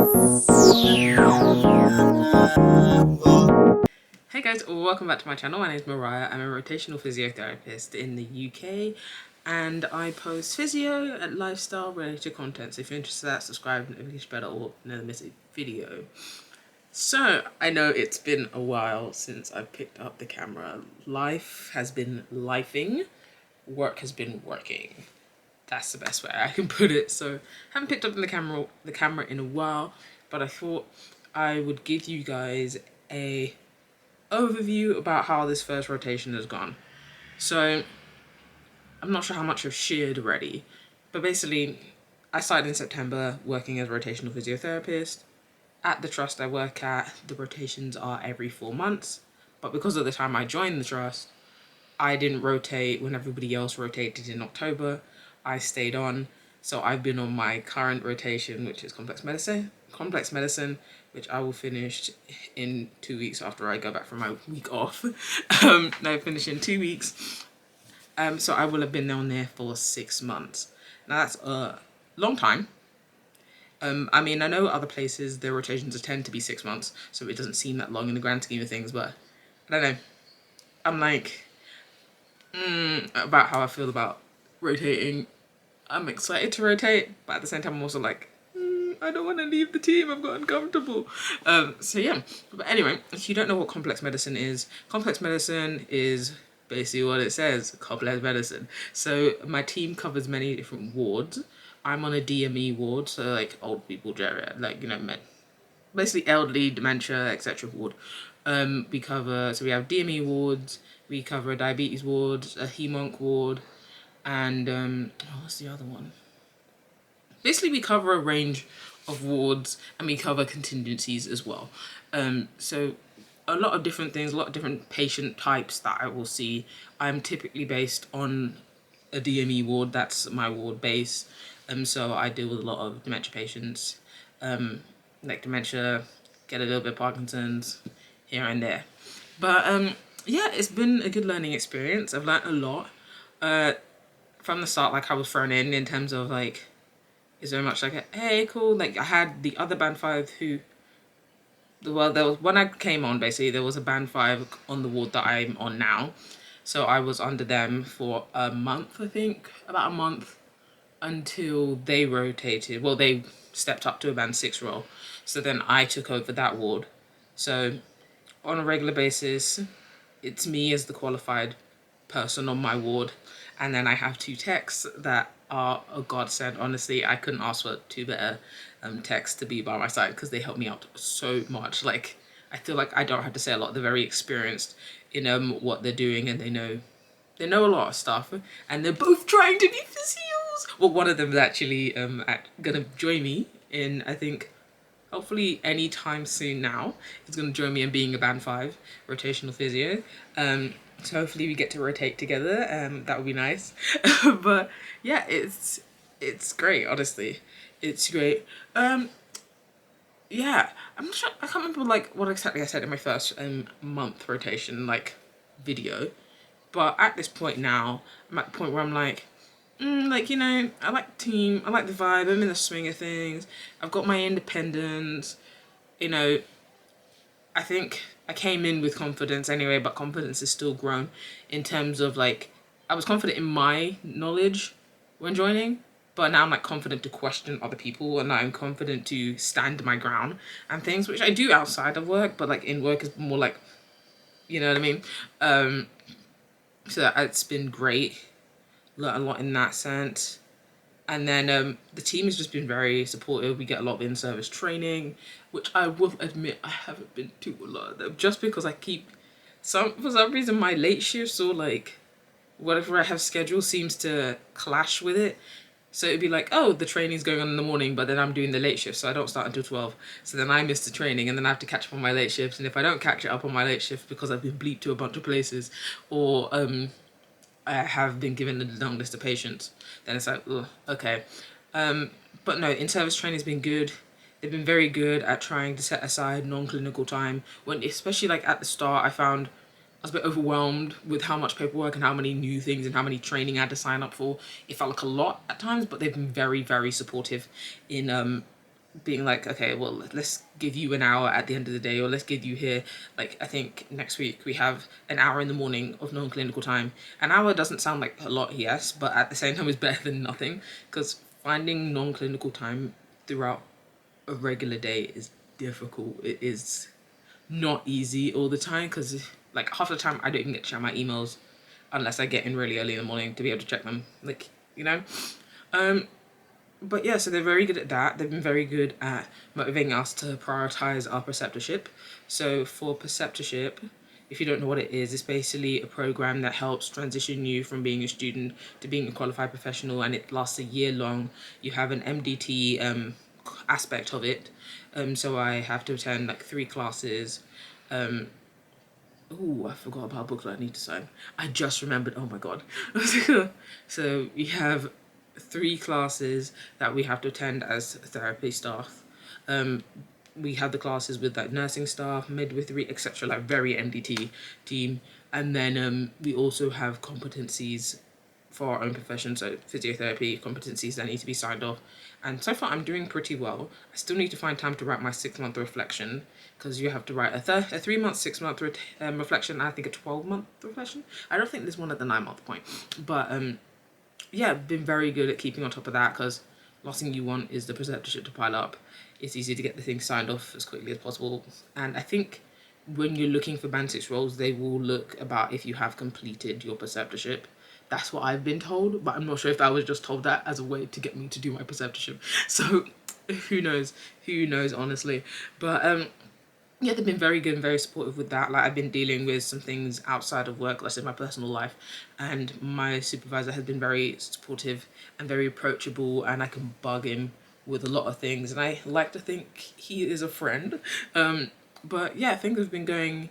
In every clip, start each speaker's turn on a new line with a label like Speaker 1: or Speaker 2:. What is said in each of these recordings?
Speaker 1: Hey guys, welcome back to my channel. My name is Mariah. I'm a rotational physiotherapist in the UK and I post physio and lifestyle related content. So if you're interested in that, subscribe and English better or never miss a video. So I know it's been a while since I picked up the camera. Life has been lifing, work has been working. That's the best way I can put it. So I haven't picked up the camera in a while, but I thought I would give you guys a overview about how this first rotation has gone. So I'm not sure how much I've shared already, but basically I started in September working as a rotational physiotherapist. At the trust I work at, the rotations are every 4 months, but because of the time I joined the trust, I didn't rotate when everybody else rotated in October. I stayed on, so I've been on my current rotation, which is complex medicine, which I will finish in 2 weeks after I go back from my week off. I finish in 2 weeks. So I will have been on there for 6 months. Now that's a long time. I mean, I know other places their rotations tend to be 6 months, so it doesn't seem that long in the grand scheme of things, but I don't know. I'm like, about how I feel about rotating. I'm excited to rotate, but at the same time I'm also like, I don't want to leave the team, I've got uncomfortable. So yeah, but anyway, if you don't know what complex medicine is basically what it says, complex medicine. So my team covers many different wards. I'm on a DME ward, so like old people, like, you know, basically elderly, dementia, etc. ward. We have DME wards, we cover a diabetes ward, a hemonc ward, and what's the other one? Basically, we cover a range of wards and we cover contingencies as well. So a lot of different things, a lot of different patient types that I will see. I'm typically based on a DME ward, that's my ward base. So I deal with a lot of dementia patients, like dementia, get a little bit of Parkinson's here and there. But yeah, it's been a good learning experience. I've learned a lot. From the start, like I was thrown in terms of like, is very much like a, hey, cool. Like I had the other band 5 who, well, there was, when I came on, basically there was a band 5 on the ward that I'm on now. So I was under them for a month, I think, about a month, until they rotated. Well, they stepped up to a band 6 role. So then I took over that ward. So on a regular basis, it's me as the qualified person on my ward, and then I have 2 techs that are a godsend. Honestly, I couldn't ask for 2 better techs to be by my side because they help me out so much. Like, I feel like I don't have to say a lot. They're very experienced in what they're doing, and they know a lot of stuff, and they're both trying to be physios. Well, one of them is actually gonna join me in, I think, hopefully anytime soon now. He's going to join me in being a band 5 rotational physio. So hopefully we get to rotate together. That would be nice. But yeah, it's great, honestly. It's great. Yeah, I'm not sure, I can't remember like what exactly I said in my first month rotation like video. But at this point now, I'm at the point where I'm like, like, you know, I like the team, I like the vibe, I'm in the swing of things, I've got my independence, you know, I think I came in with confidence anyway, but confidence is still grown in terms of like, I was confident in my knowledge when joining, but now I'm like confident to question other people, and I'm confident to stand my ground and things, which I do outside of work, but like in work is more like, you know what I mean? So it's been great, learned a lot in that sense. And then the team has just been very supportive. We get a lot of in-service training, which I will admit I haven't been to a lot of them, just because I keep for some reason my late shifts, or like whatever I have scheduled, seems to clash with it. So it'd be like, oh, the training's going on in the morning, but then I'm doing the late shift, so I don't start until 12. So then I miss the training, and then I have to catch up on my late shifts. And if I don't catch it up on my late shift because I've been bleeped to a bunch of places, or I have been given a long list of patients, then it's like, ugh, okay. But no, in-service training has been good. They've been very good at trying to set aside non-clinical time. When, especially like at the start, I found I was a bit overwhelmed with how much paperwork and how many new things and how many training I had to sign up for. It felt like a lot at times, but they've been very, very supportive in being like, okay, well, let's give you an hour at the end of the day, or let's give you here, like, I think next week we have an hour in the morning of non-clinical time. An hour doesn't sound like a lot, yes, but at the same time it's better than nothing, because finding non-clinical time throughout a regular day is difficult. It is not easy all the time, because like half the time I don't even get to check my emails unless I get in really early in the morning to be able to check them, like, you know. But yeah, so they're very good at that. They've been very good at motivating us to prioritize our preceptorship. So for preceptorship, if you don't know what it is, it's basically a program that helps transition you from being a student to being a qualified professional, and it lasts a year long. You have an MDT aspect of it. So I have to attend like 3 classes. Oh, I forgot about a book that I need to sign. I just remembered. Oh my god. So we have 3 classes that we have to attend as therapy staff. We have the classes with like nursing staff, midwifery, etc. Like very MDT team, and then we also have competencies for our own profession, so physiotherapy competencies that need to be signed off. And so far I'm doing pretty well. I still need to find time to write my 6-month reflection, because you have to write a 3-month, 6-month reflection, and I think a 12-month reflection. I don't think there's one at the 9-month point, but yeah, been very good at keeping on top of that, because last thing you want is the preceptorship to pile up. It's easy to get the thing signed off as quickly as possible, and I think when you're looking for band 6 roles, they will look about if you have completed your preceptorship. That's what I've been told, but I'm not sure if I was just told that as a way to get me to do my preceptorship. So who knows? Who knows, honestly? But yeah, they've been very good and very supportive with that. Like, I've been dealing with some things outside of work, let's say my personal life, and my supervisor has been very supportive and very approachable, and I can bug him with a lot of things, and I like to think he is a friend. But yeah, things have been getting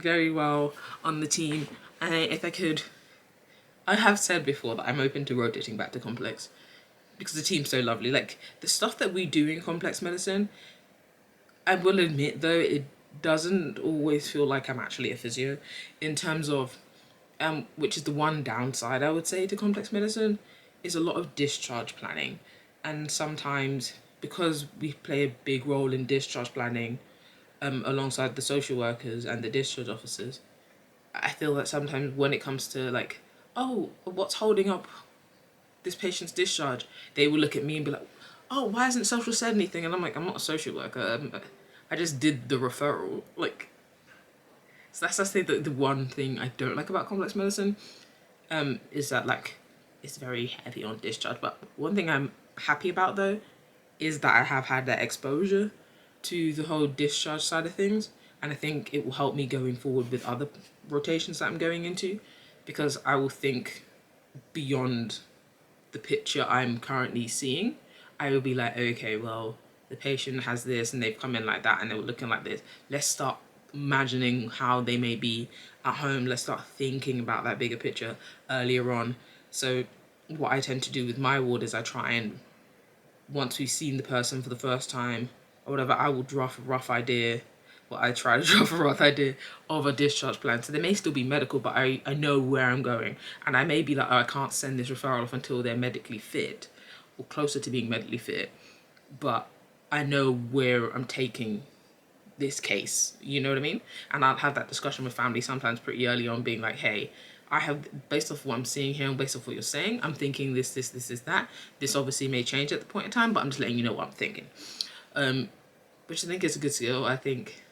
Speaker 1: very well on the team, and if I could, I have said before that I'm open to rotating back to complex, because the team's so lovely. Like, the stuff that we do in complex medicine, I will admit though, it doesn't always feel like I'm actually a physio, in terms of, which is the one downside I would say to complex medicine, is a lot of discharge planning. And sometimes, because we play a big role in discharge planning, alongside the social workers and the discharge officers, I feel that sometimes when it comes to like, oh, what's holding up this patient's discharge, they will look at me and be like, oh, why hasn't social said anything? And I'm like, I'm not a social worker. I just did the referral. Like, so that's, I say, the one thing I don't like about complex medicine, is that like it's very heavy on discharge. But one thing I'm happy about though is that I have had that exposure to the whole discharge side of things, and I think it will help me going forward with other rotations that I'm going into, because I will think beyond the picture I'm currently seeing. I will be like, okay, well, the patient has this and they've come in like that and they were looking like this. Let's start imagining how they may be at home. Let's start thinking about that bigger picture earlier on. So what I tend to do with my ward is I try and, once we've seen the person for the first time or whatever, I will draft a rough idea. Well, I try to draft a rough idea of a discharge plan. So they may still be medical, but I know where I'm going. And I may be like, oh, I can't send this referral off until they're medically fit or closer to being medically fit. But I know where I'm taking this case, you know what I mean? And I'll have that discussion with family sometimes pretty early on, being like, hey, I have, based off what I'm seeing here and based off what you're saying, I'm thinking this, that. This obviously may change at the point in time, but I'm just letting you know what I'm thinking. Which I think is a good skill. I think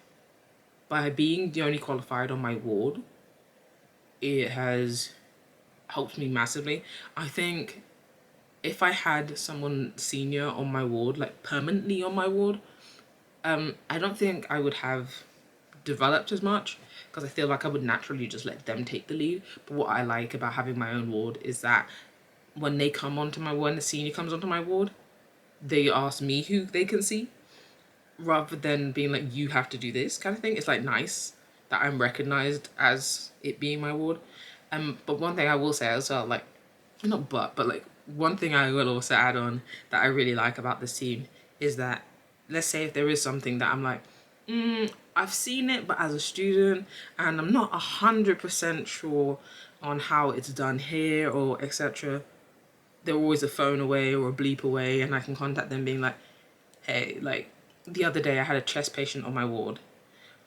Speaker 1: by being the only qualified on my ward, it has helped me massively. I think if I had someone senior on my ward, like permanently on my ward, I don't think I would have developed as much, because I feel like I would naturally just let them take the lead. But what I like about having my own ward is that when they come onto my ward, when the senior comes onto my ward, they ask me who they can see, rather than being like, you have to do this kind of thing. It's like nice that I'm recognized as it being my ward. But one thing I will say as well, like, not but like, one thing I will also add on that I really like about this team is that, let's say if there is something that I'm like, I've seen it, but as a student, and I'm not 100% sure on how it's done here or etc. They're always a phone away or a bleep away, and I can contact them being like, hey, like the other day I had a chest patient on my ward,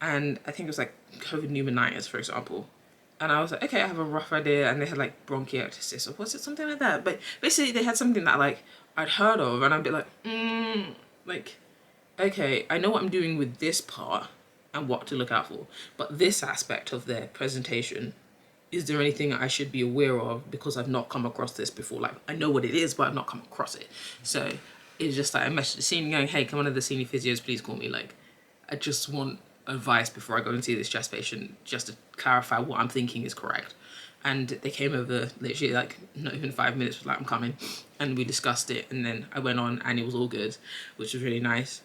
Speaker 1: and I think it was like COVID pneumonitis, for example. And I was like, okay, I have a rough idea. And they had like bronchiectasis, or was it something like that? But basically, they had something that like I'd heard of, and I'd be like, like, okay, I know what I'm doing with this part and what to look out for, but this aspect of their presentation, is there anything I should be aware of, because I've not come across this before? Like, I know what it is, but I've not come across it. So it's just like I messaged the senior going, hey, can one of the senior physios please call me? Like, I just want advice before I go and see this chest patient, just to clarify what I'm thinking is correct. And they came over literally like not even 5 minutes, was like, I'm coming. And we discussed it, and then I went on and it was all good, which was really nice.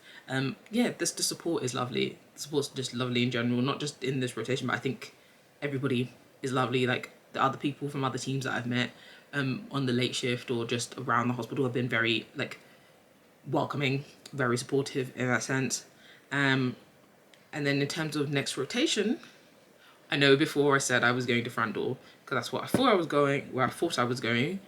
Speaker 1: Yeah, the support is lovely. The support's just lovely in general, not just in this rotation, but I think everybody is lovely. Like the other people from other teams that I've met on the late shift or just around the hospital have been very like welcoming, very supportive in that sense. And then in terms of next rotation, I know before I said I was going to front door because that's what I thought I was going, where I thought I was going.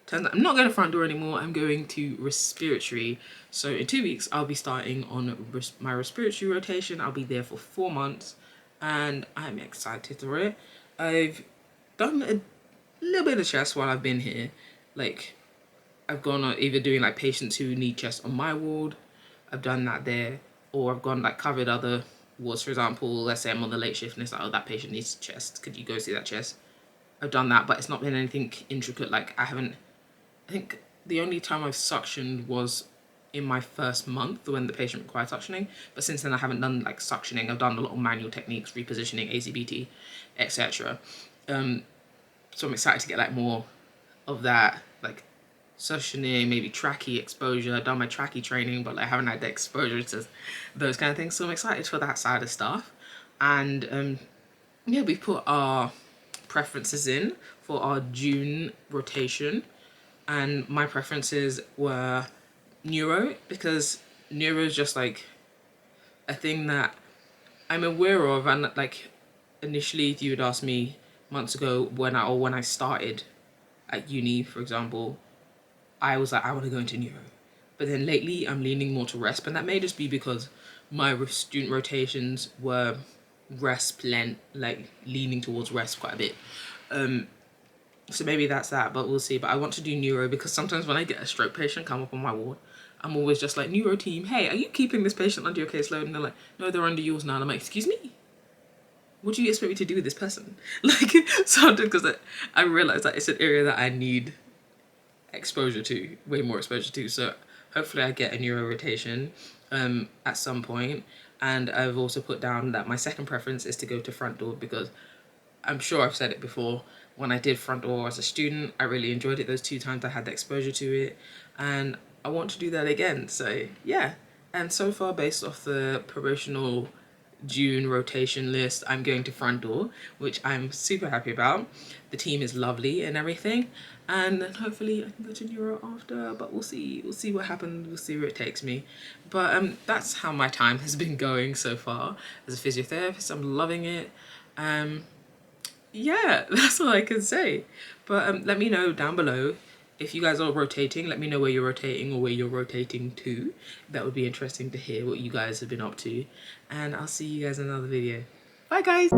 Speaker 1: Turns out I'm not going to front door anymore. I'm going to respiratory. So in 2 weeks, I'll be starting on my respiratory rotation. I'll be there for 4 months, and I'm excited for it. I've done a little bit of chest while I've been here. Like, I've gone on either doing like patients who need chest on my ward. I've done that there, or I've gone like covered other wards. For example, let's say I'm on the late shift and it's like, oh, that patient needs chest. Could you go see that chest? I've done that, but it's not been anything intricate. Like I think the only time I've suctioned was in my first month when the patient required suctioning. But since then I haven't done like suctioning. I've done a lot of manual techniques, repositioning, ACBT, etc. So I'm excited to get like more of that, like suctioning, maybe trachea exposure. I've done my trachea training, but like, I haven't had the exposure to those kind of things. So I'm excited for that side of stuff. And yeah, we put our preferences in for our June rotation, and my preferences were neuro, because neuro is just like a thing that I'm aware of. And like initially, if you had asked me months ago when I started at uni, for example, I was like, I want to go into neuro. But then lately I'm leaning more to resp, and that may just be because my student rotations were resp like leaning towards resp quite a bit. So maybe that's that, but we'll see. But I want to do neuro because sometimes when I get a stroke patient come up on my ward, I'm always just like, neuro team, hey, are you keeping this patient under your caseload? And they're like, no, they're under yours now. And I'm like, excuse me? What do you expect me to do with this person? Like, sometimes, because I realize that it's an area that I need exposure to, way more exposure to. So hopefully I get a neuro rotation at some point. And I've also put down that my second preference is to go to front door, because I'm sure I've said it before, when I did front door as a student, I really enjoyed it those 2 times I had the exposure to it, and I want to do that again. So yeah, and so far based off the promotional June rotation list, I'm going to front door, which I'm super happy about. The team is lovely and everything, and then hopefully I can go to neuro after, but we'll see what happens. We'll see where it takes me. But that's how my time has been going so far as a physiotherapist. I'm loving it. Yeah, that's all I can say. But let me know down below if you guys are rotating. Let me know where you're rotating or where you're rotating to. That would be interesting to hear what you guys have been up to. And I'll see you guys in another video. Bye guys.